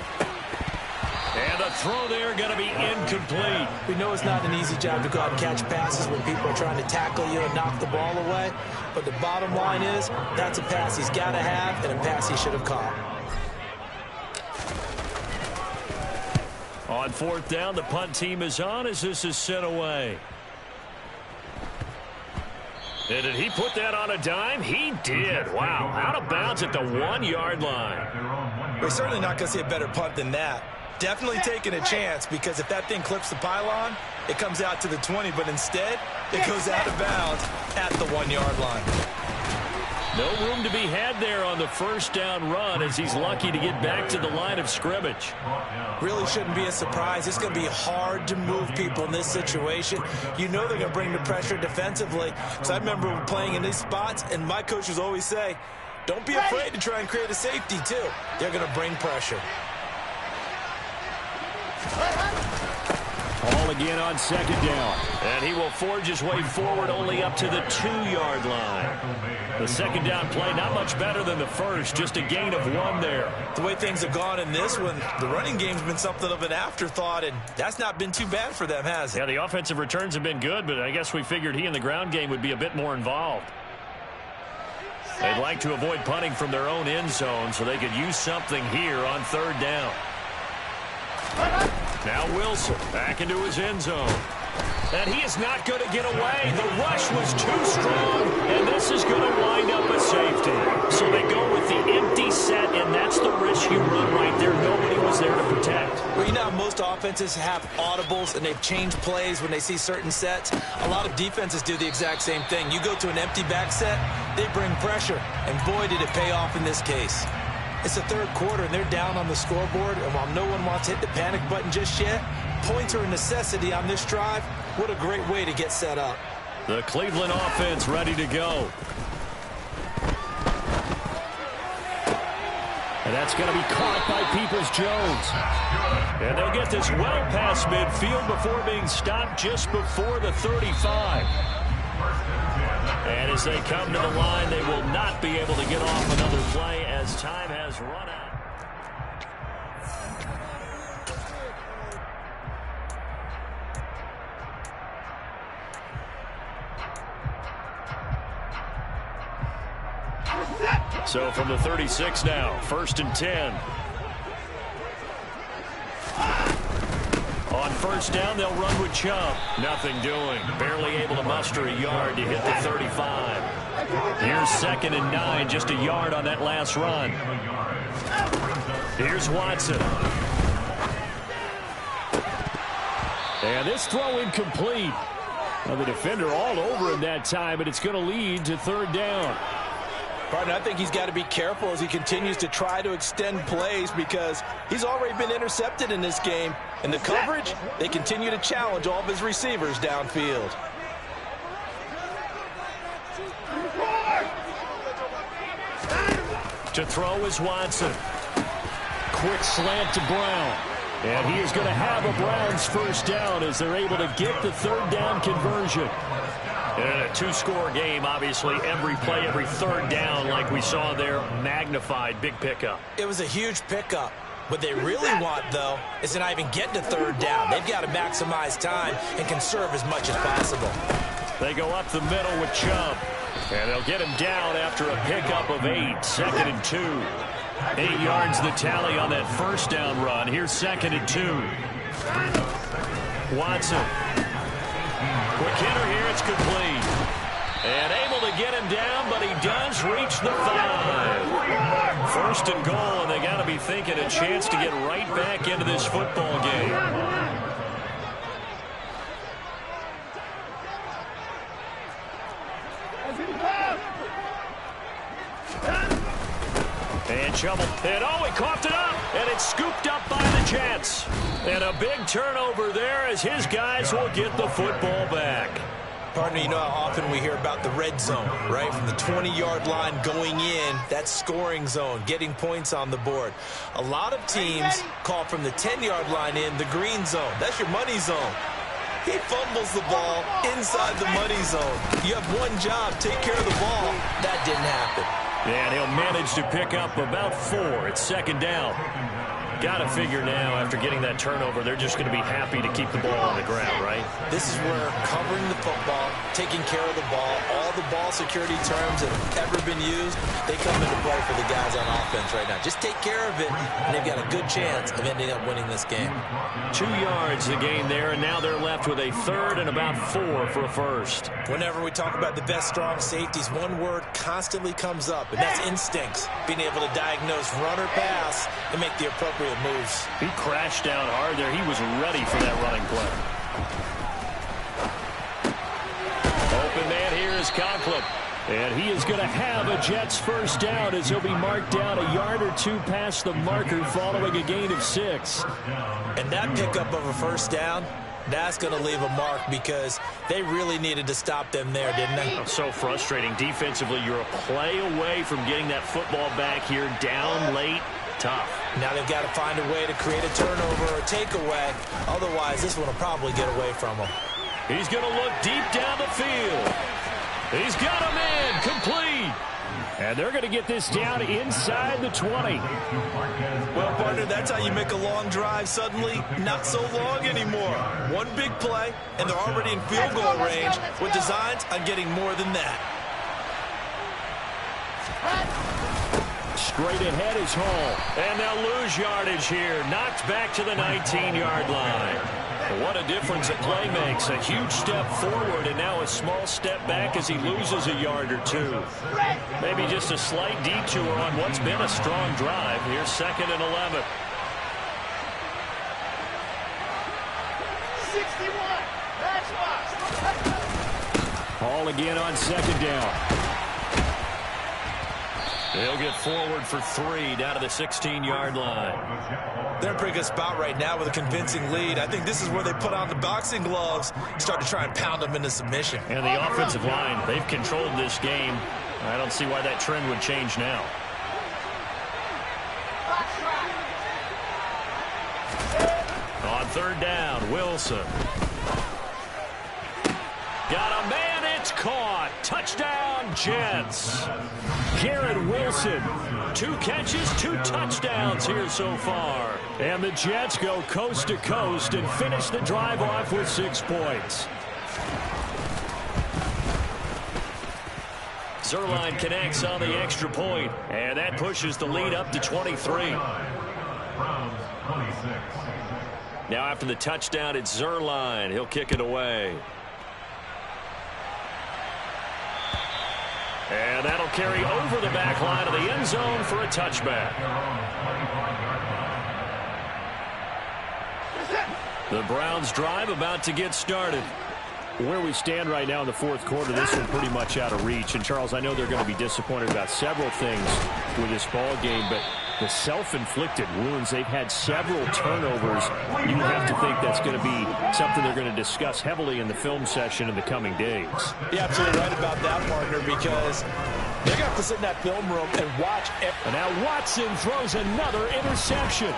And the throw there going to be incomplete.
We know it's not an easy job to go out and catch passes when people are trying to tackle you and knock the ball away. But the bottom line is, that's a pass he's got to have and a pass he should have caught.
On 4th down, the punt team is on as this is sent away. And did he put that on a dime? He did. Wow, out of bounds at the 1-yard line.
We're certainly not going to see a better punt than that. Definitely taking a chance, because if that thing clips the pylon, it comes out to the 20, but instead, it goes out of bounds at the 1-yard line.
No room to be had there on the 1st down run as he's lucky to get back to the line of scrimmage.
Really shouldn't be a surprise. It's going to be hard to move people in this situation. You know they're going to bring the pressure defensively. So I remember playing in these spots, and my coaches always say, don't be afraid to try and create a safety, too. They're going to bring pressure.
Ball again on 2nd down. And he will forge his way forward only up to the 2-yard line. The 2nd down play not much better than the first, just a gain of 1 there.
The way things have gone in this one, the running game's been something of an afterthought, and that's not been too bad for them, has it?
Yeah, the offensive returns have been good, but I guess we figured he in the ground game would be a bit more involved. They'd like to avoid punting from their own end zone so they could use something here on 3rd down. Now Wilson back into his end zone. And he is not going to get away. The rush was too strong, and this is going to wind up a safety. So they go with the empty set, and that's the risk you run right there. Nobody was there to protect.
Well, you know how most offenses have audibles, and they've changed plays when they see certain sets. A lot of defenses do the exact same thing. You go to an empty back set, they bring pressure, and boy, did it pay off in this case. It's the 3rd quarter, and they're down on the scoreboard, and while no one wants to hit the panic button just yet, points are a necessity on this drive. What a great way to get set up.
The Cleveland offense ready to go. And that's going to be caught by Peoples-Jones. And they'll get this well past midfield before being stopped just before the 35. And as they come to the line, they will not be able to get off another play as time has run out. So from the 36 now, 1st and 10. On 1st down, they'll run with Chubb. Nothing doing. Barely able to muster a yard to hit the 35. Here's 2nd and 9, just a yard on that last run. Here's Watson. And this throw incomplete. Well, the defender all over him that time, but it's going to lead to 3rd down.
Partner, I think he's got to be careful as he continues to try to extend plays because he's already been intercepted in this game. And the coverage, they continue to challenge all of his receivers downfield.
To throw is Watson. Quick slant to Brown. And he is going to have a Browns 1st down as they're able to get the 3rd down conversion. And a 2-score game, obviously, every play, every 3rd down, like we saw there, magnified, big pickup.
It was a huge pickup. What they really want, though, is to not even get to 3rd down. They've got to maximize time and conserve as much as possible.
They go up the middle with Chubb. And they'll get him down after a pickup of 8, 2nd and 2. 8 yards the tally on that 1st down run. Here's 2nd and 2. Watson. Quick hitter here, it's complete. And able to get him down, but he does reach the 5. 1st and goal, and they got to be thinking a chance to get right back into this football game. And Chubb, and oh, he coughed it up, and it's scooped up by the Jets. And a big turnover there as his guys will get the football back.
Partner, you know how often we hear about the red zone, right? From the 20-yard line going in, that scoring zone, getting points on the board. A lot of teams call from the 10-yard line in the green zone. That's your money zone. He fumbles the ball inside the money zone. You have one job, take care of the ball. That didn't happen.
And he'll manage to pick up about 4. It's second down. Got to figure now, after getting that turnover, they're just going to be happy to keep the ball on the ground, right?
This is where covering the football, taking care of the ball, all the ball security terms that have ever been used, they come into play for the guys on offense right now. Just take care of it, and they've got a good chance of ending up winning this game.
2 yards the gain there, and now they're left with a third and about 4 for a first.
Whenever we talk about the best strong safeties, one word constantly comes up, and that's instincts. Being able to diagnose run or pass and make the appropriate moves.
He crashed down hard there. He was ready for that running play. Open man here is Conklin. And he is going to have a Jets first down as he'll be marked down a yard or 2 past the marker following a gain of 6.
And that pickup of a first down, that's going to leave a mark because they really needed to stop them there, didn't they?
So frustrating. Defensively, you're a play away from getting that football back here down late. Tough.
Now they've got to find a way to create a turnover or takeaway. Otherwise, this one will probably get away from them.
He's going to look deep down the field. He's got a man complete.
And they're going to get this down inside the 20.
Well, partner, that's how you make a long drive suddenly not so long anymore. One big play, and they're already in field goal range with designs on getting more than that.
Straight ahead is Hall.
And they'll lose yardage here. Knocked back to the 19-yard line. What a difference a play makes. A huge step forward and now a small step back as he loses a yard or 2. Maybe just a slight detour on what's been a strong drive. Here's 2nd and 11.
61. That's
Hall again on 2nd down.
They'll get forward for 3 down to the 16-yard line.
They're in a pretty good spot right now with a convincing lead. I think this is where they put on the boxing gloves, start to try and pound them into submission.
And the offensive line, they've controlled this game. I don't see why that trend would change now. On 3rd down, Wilson. Got a man, it's caught. Touchdown, Jets.
Garrett Wilson.
2 catches, 2 touchdowns here so far.
And the Jets go coast to coast and finish the drive off with 6 points.
Zuerlein connects on the extra point, and that pushes the lead up to 23. Now after the touchdown, it's Zuerlein. He'll kick it away. And that'll carry over the back line of the end zone for a touchback. The Browns drive about to get started.
Where we stand right now in the 4th quarter, this one pretty much out of reach. And, Charles, I know they're going to be disappointed about several things with this ball game, but the self-inflicted wounds, they've had several turnovers. You have to think that's going to be something they're going to discuss heavily in the film session in the coming days.
You're absolutely right about that, partner, because they're going to have to sit in that film room and watch.
And now Watson throws another interception.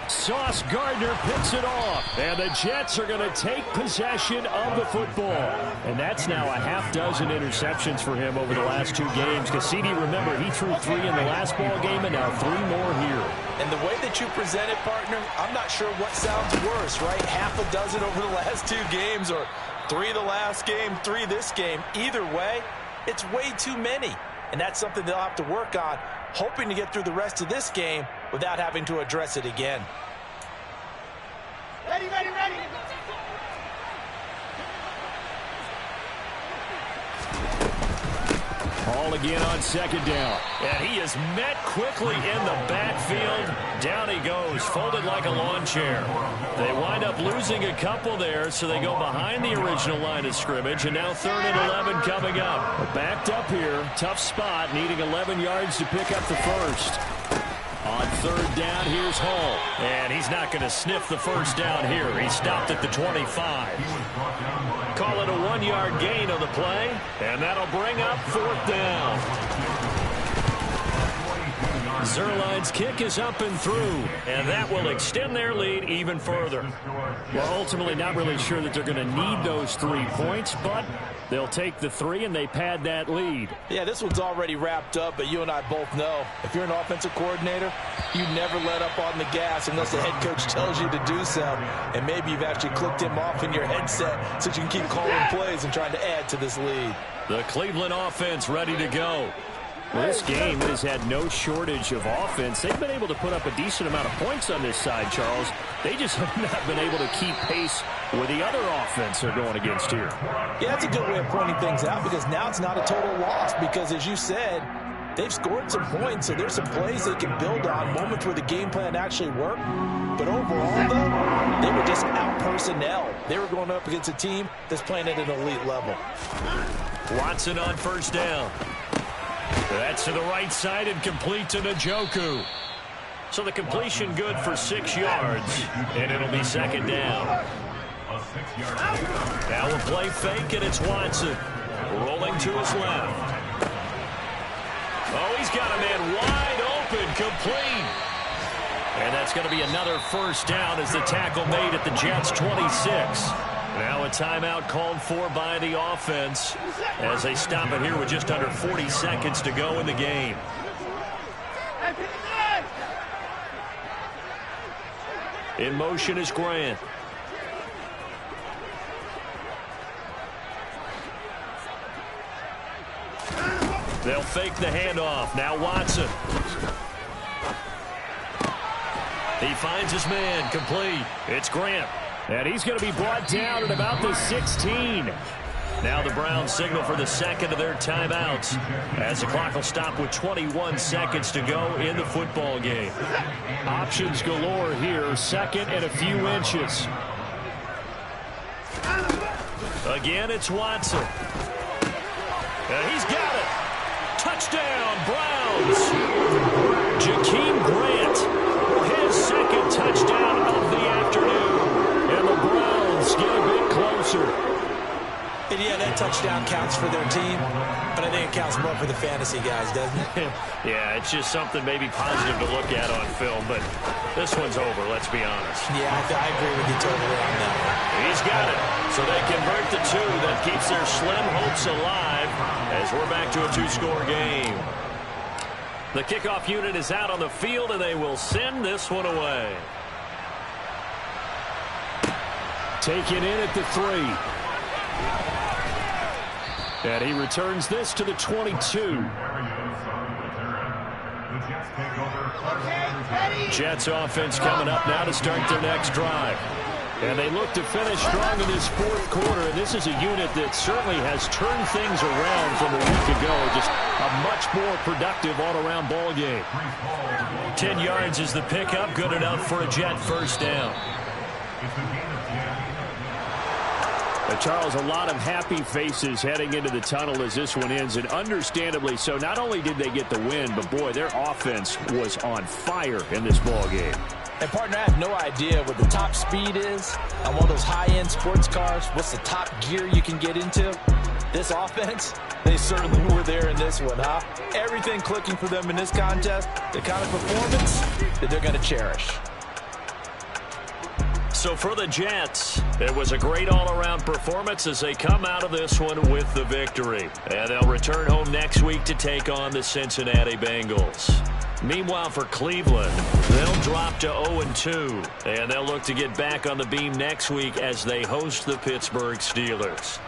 Sauce Gardner picks it off, and the Jets are going to take possession of the football. And that's now a half-dozen interceptions for him over the last 2 games. Cassini, remember, he threw 3 in the last ball game and now 3 more here.
And the way that you present it, partner, I'm not sure what sounds worse, right? Half a dozen over the last 2 games, or 3 the last game, 3 this game. Either way, it's way too many. And that's something they'll have to work on, hoping to get through the rest of this game without having to address it again.
Ready, ready, ready.
Hall again on 2nd down.
And he is met quickly in the backfield. Down he goes, folded like a lawn chair. They wind up losing a couple there, so they go behind the original line of scrimmage, and now 3rd and 11 coming up.
Backed up here, tough spot, needing 11 yards to pick up the first.
On third down, here's Hull. And he's not going to sniff the first down here. He stopped at the 25. Call it a 1-yard gain on the play. And that'll bring up fourth down. Zerline's kick is up and through, and that will extend their lead even further.
Well, ultimately not really sure that they're going to need those 3 points, but they'll take the 3 and they pad that lead.
Yeah, this one's already wrapped up, but you and I both know if you're an offensive coordinator, you never let up on the gas unless the head coach tells you to do so. And maybe you've actually clicked him off in your headset so you can keep calling plays and trying to add to this lead.
The Cleveland offense ready to go.
Well, this game has had no shortage of offense. They've been able to put up a decent amount of points on this side, Charles. They just have not been able to keep pace with the other offense they're going against here.
Yeah, that's a good way of pointing things out because now it's not a total loss because, as you said, they've scored some points, so there's some plays they can build on, moments where the game plan actually worked. But overall, though, they were just out personnel. They were going up against a team that's playing at an elite level.
Watson on first down. That's to the right side and complete to Njoku. So the completion good for 6 yards, and it'll be second down. Now a play fake, and it's Watson. Rolling to his left. Oh, he's got a man wide open, complete. And that's going to be another first down as the tackle made at the Jets' 26. Now a timeout called for by the offense as they stop it here with just under 40 seconds to go in the game. In motion is Grant. They'll fake the handoff. Now Watson. He finds his man, complete. It's Grant.
And he's going to be brought down at about the 16.
Now the Browns signal for the second of their timeouts as the clock will stop with 21 seconds to go in the football game.
Options galore here, second and a few inches.
Again, it's Watson. He's got it. Touchdown, Browns. Jakeem Grant, his second touchdown of the afternoon. And the Browns get a bit closer.
And yeah, that touchdown counts for their team, but I think it counts more for the fantasy guys, doesn't it?
Yeah, it's just something maybe positive to look at on film, but this one's over, let's be honest.
Yeah, I agree with you totally on that one.
He's got it. So they convert the 2. That keeps their slim hopes alive as we're back to a 2-score game. The kickoff unit is out on the field, and they will send this one away.
Taken in at the 3. And he returns this to the 22.
Jets offense coming up now to start their next drive.
And they look to finish strong in this fourth quarter. And this is a unit that certainly has turned things around from a week ago. Just a much more productive all-around ball game.
10 yards is the pickup. Good enough for a Jet first down.
Charles, a lot of happy faces heading into the tunnel as this one ends, and understandably so. Not only did they get the win, but boy, their offense was on fire in this ball game.
And partner, I have no idea what the top speed is on one of those high-end sports cars. What's the top gear you can get into? This offense, they certainly were there in this one, huh? Everything clicking for them in this contest, the kind of performance that they're going to cherish.
So for the Jets, it was a great all-around performance as they come out of this one with the victory. And they'll return home next week to take on the Cincinnati Bengals. Meanwhile, for Cleveland, they'll drop to 0-2. And they'll look to get back on the beam next week as they host the Pittsburgh Steelers.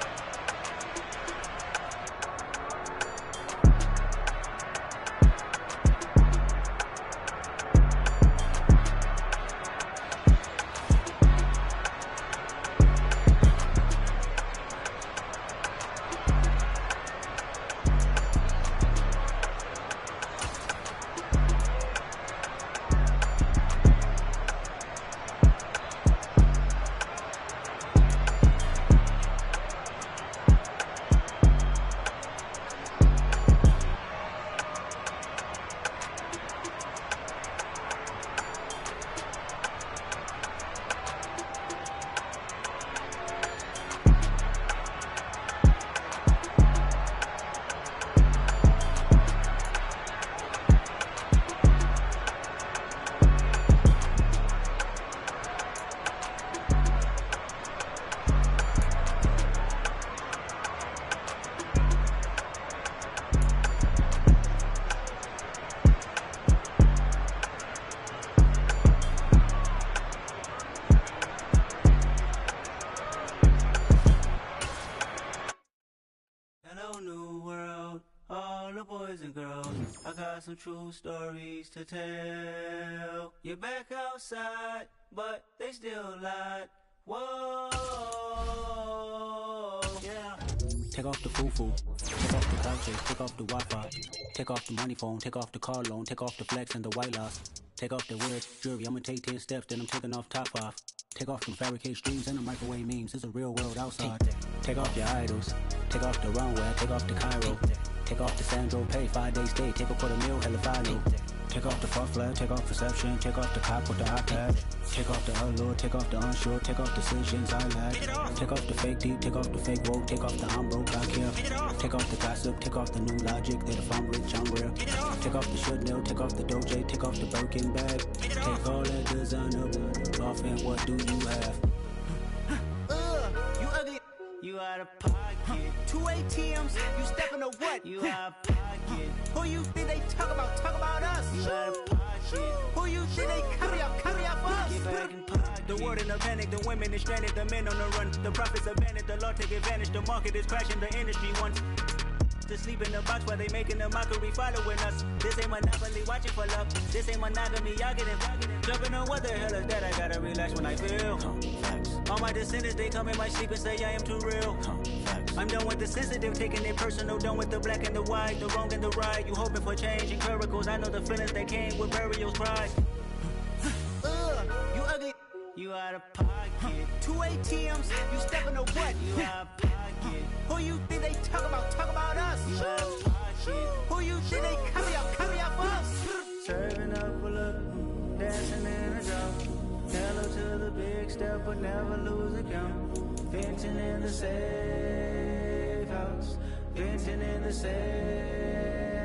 some true stories to tell. You're back outside, but they still lied. Whoa, yeah. Take off the foo-foo, take off the couches, take off the Wi-Fi, take off the money phone, take off the car loan, take off the flex and the white loss, take off the weird jewelry. I'ma take 10 steps, then I'm taking off top off. Take off them fabricated streams and the microwave memes. It's a real world outside. Take off your idols, take off the runway, take off the Cairo, take off the Sandro Pay, 5-day stay, take a $250,000 hella final. Take off the fuck flag, take off perception, take off the cop with the iPad. Take off the allure, take off the unsure, take off decisions I lack. Take off the fake deep, take off the fake woke, take off the I'm broke, I care. Take off the gossip, take off the new logic, that if I'm rich, I'm real. Take off the Chanel, take off the Doja, take off the Birkin bag. Take all that designer off and what do you have? You ugly, you out of pocket. 2 ATMs, you stepping to what? You out of pocket. Who you think they talk about us? You out of pocket. Who you think they carry up for us? Get back in pocket. The world in a panic, the women is stranded, the men on the run. The profits abandoned, the law take advantage, the market is crashing, the industry wants to sleep in the box while they making a mockery following us. This ain't Monopoly, watching for love. This ain't monogamy, y'all getting jumping on what the hell is that? I gotta relax when I feel. All my descendants, they come in my sleep and say I am too real. I'm done with the sensitive, taking it personal. Done with the black and the white, the wrong and the right. You hoping for change and miracles. I know the feelings that came with burials, cries. You ugly, you out of pocket. 2 ATMs, you stepping to what? You out of pocket. Who you think they talk about us? You out of pocket. Who you think they carry up for us? Serving up a look, dancing in a drum. Hello to the big step, but never lose a count. Venting in the safe house, venting in the safe.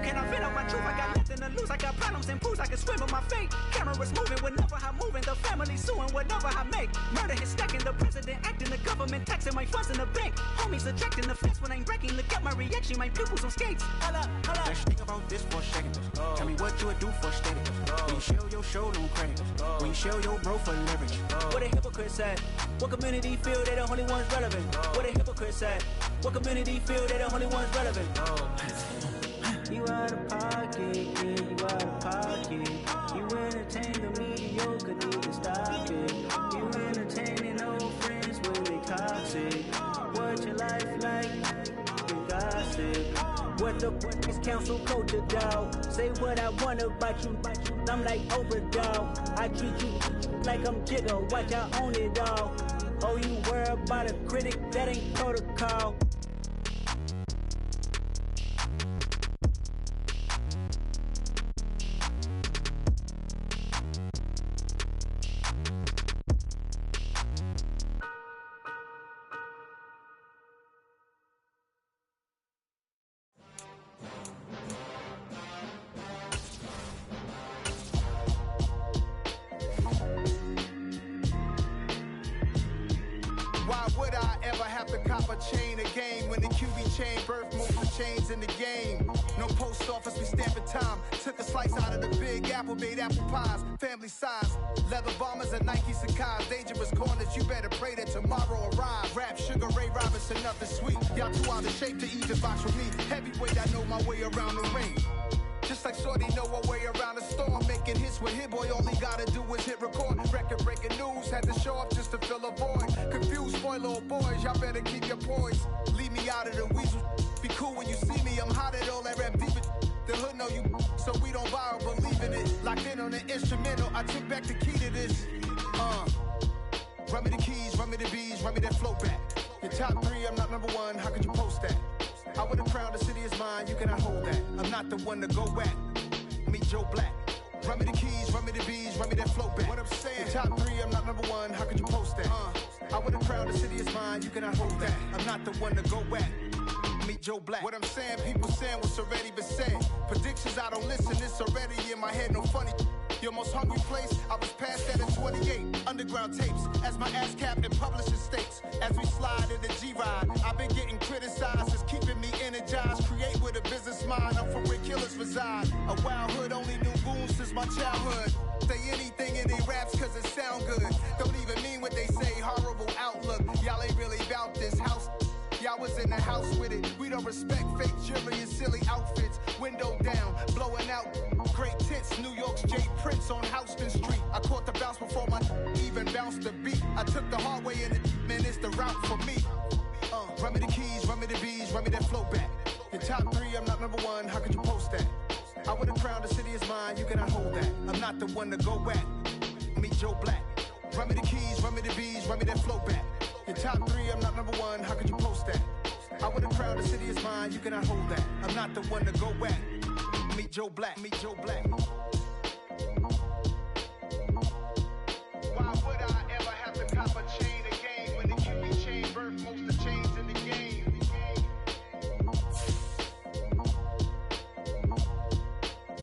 Can I vent on my truth? I got nothing to lose. I got problems and pools. I can swim with my fate. Cameras moving whenever I'm moving. The family suing whatever I make. Murder is stacking. The president acting. The government taxing my funds in the bank. Homies ejecting the fence when I'm breaking. Look at my reaction. My pupils on skates. Hold up. Let's think about this for a second. Tell me what you would do for steady. When you show your show no credit. When you show your bro for leverage. What a hypocrite said. What community feel they the only ones relevant? What a hypocrite said. What community feel they the only ones relevant? You out of pocket, yeah, you out of pocket. You entertain the mediocre, need to stop it. You entertaining old friends when they toxic. What your life like? You gossip. What the is council culture, dog? Say what I want about you. I'm like Oprah, dog. I treat you like I'm Jigga. Watch I own it all. Oh, you worry about a critic? That ain't protocol.
Chains in the game. No post office, we stamping time. Took a slice out of the big apple, made apple pies. Family size, leather bombers and Nike Sakai's. Dangerous corners, you better pray that tomorrow arrives. Rap, Sugar Ray Robinson, nothing sweet. Y'all too out of shape to even box with me. Heavyweight, I know my way around the ring. Just like Shorty know her way around the storm. Making hits with Hit Boy, all he gotta do is hit record. Record breaking news, had to show up just to fill a void. Confused, spoiled little boys, y'all better keep your poise. Leave me out of the weasel. Be cool when you see me, I'm hot at all that rap deep. The hood know you, so we don't borrow, believe in it. Locked in on the instrumental, I took back the key to this. Run me the keys, run me the bees, run me that flow back. Your top 3, I'm not number 1, how could you post that? I would have crowned the city is mine, you cannot hold that. I'm not the one to go back. Meet Joe Black. Run me the keys, run me the bees, run me that flow back. What I'm saying, your top 3, I'm not number 1, how could you post that? I would have crowned the city is mine, you cannot hold that. I'm not the one to go back. Meet Joe Black. What I'm saying, people saying what's already been said. Predictions, I don't listen, it's already in my head, no funny. Your most hungry place, I was past that at 28. Underground tapes, as my ass capped in publishing states. As we slide in the G-Ride, I've been getting criticized, it's keeping me energized. Create with a business mind, I'm from where killers reside. A wild hood, only knew goons since my childhood. Say anything in they raps cause it sound good. Don't even mean what they say, horrible outlook. Y'all ain't really about this house. Y'all I was in the house with it. We don't respect fake jewelry and silly outfits. Window down, blowing out great tits. New York's Jay Prince on Houston Street. I caught the bounce before my even bounced the beat. I took the hard way in it, man, it's the route for me. Run me the keys, run me the bees, run me that flow back. Your top 3, I'm not number 1, how could you post that? I would have crowned the city is mine, you cannot hold that. I'm not the one to go back. Meet Joe Black. Run me the keys, run me the bees, run me that flow back. Your top 3, I'm not number 1, how could you post that? I would have crowned the city is mine, you cannot hold that. I'm not the one to go back. Meet Joe Black, meet Joe Black.